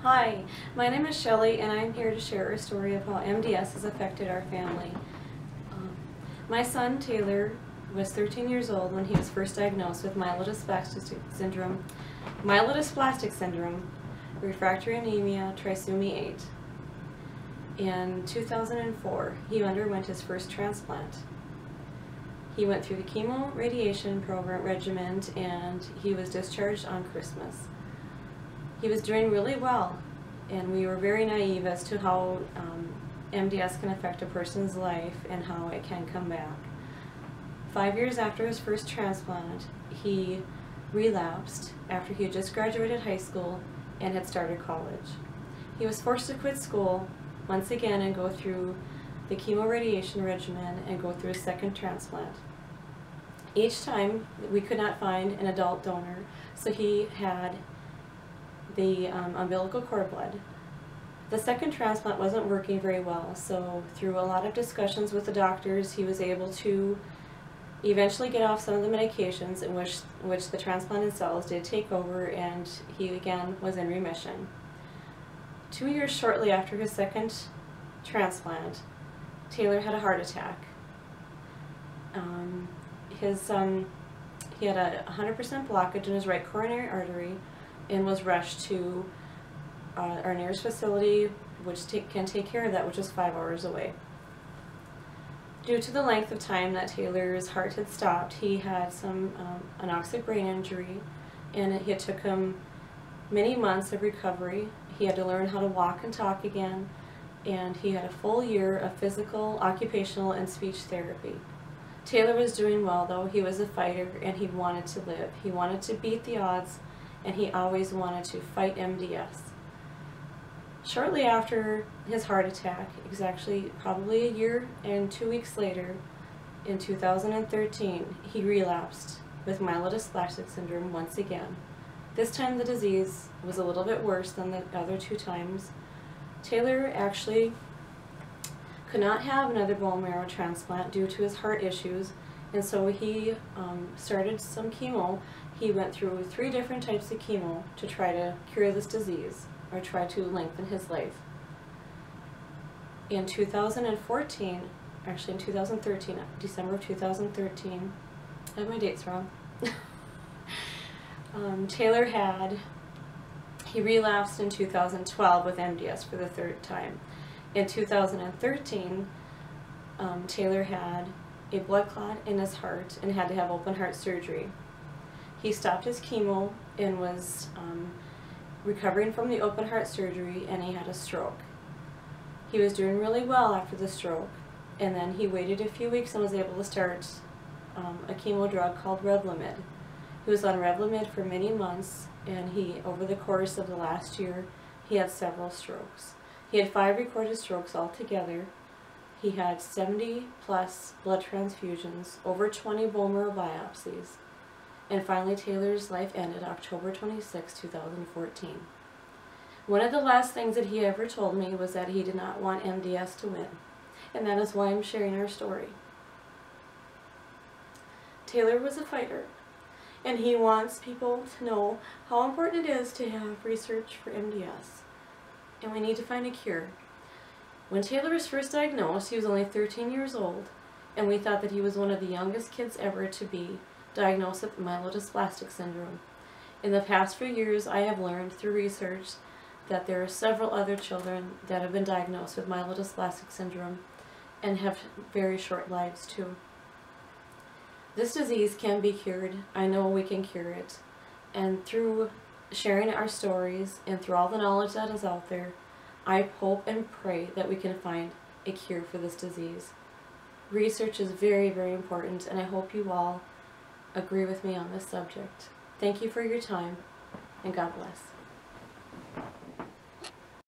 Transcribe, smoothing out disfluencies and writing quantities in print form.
Hi, my name is Shelly and I'm here to share a story of how MDS has affected our family. My son Taylor was 13 years old when he was first diagnosed with myelodysplastic syndrome, refractory anemia, trisomy 8. In 2004, he underwent his first transplant. He went through the chemo radiation program regimen and he was discharged on Christmas. He was doing really well, and we were very naive as to how MDS can affect a person's life and how it can come back. 5 years after his first transplant, he relapsed after he had just graduated high school and had started college. He was forced to quit school once again and go through the chemo radiation regimen and go through a second transplant. Each time we could not find an adult donor, so he had the umbilical cord blood. The second transplant wasn't working very well, so through a lot of discussions with the doctors, he was able to eventually get off some of the medications in which the transplanted cells did take over, and he again was in remission. 2 years shortly after his second transplant, Taylor had a heart attack. He had a 100% blockage in his right coronary artery and was rushed to our nearest facility, which can take care of that, which is 5 hours away. Due to the length of time that Taylor's heart had stopped, he had some anoxic brain injury, and it took him many months of recovery. He had to learn how to walk and talk again, and he had a full year of physical, occupational, and speech therapy. Taylor was doing well, though. He was a fighter, and he wanted to live. He wanted to beat the odds, and he always wanted to fight MDS. Shortly after his heart attack, it was actually probably a year and 2 weeks later, in 2013, he relapsed with myelodysplastic syndrome once again. This time the disease was a little bit worse than the other 2 times. Taylor actually could not have another bone marrow transplant due to his heart issues, and so he started some chemo. He went through 3 different types of chemo to try to cure this disease or try to lengthen his life. In 2013, December of 2013, I have my dates wrong. Taylor he relapsed in 2012 with MDS for the 3rd time. In 2013, Taylor had a blood clot in his heart and had to have open heart surgery. He stopped his chemo and was recovering from the open heart surgery, and he had a stroke. He was doing really well after the stroke, and then he waited a few weeks and was able to start a chemo drug called Revlimid. He was on Revlimid for many months, and over the course of the last year, he had several strokes. He had 5 recorded strokes altogether. He had 70+ blood transfusions, over 20 bone marrow biopsies, and finally Taylor's life ended October 26, 2014. One of the last things that he ever told me was that he did not want MDS to win, and that is why I'm sharing our story. Taylor was a fighter, and he wants people to know how important it is to have research for MDS, and we need to find a cure. When Taylor was first diagnosed, he was only 13 years old, and we thought that he was one of the youngest kids ever to be diagnosed with myelodysplastic syndrome. In the past few years, I have learned through research that there are several other children that have been diagnosed with myelodysplastic syndrome and have very short lives too. This disease can be cured. I know we can cure it. And through sharing our stories and through all the knowledge that is out there, I hope and pray that we can find a cure for this disease. Research is very, very important, and I hope you all agree with me on this subject. Thank you for your time, and God bless.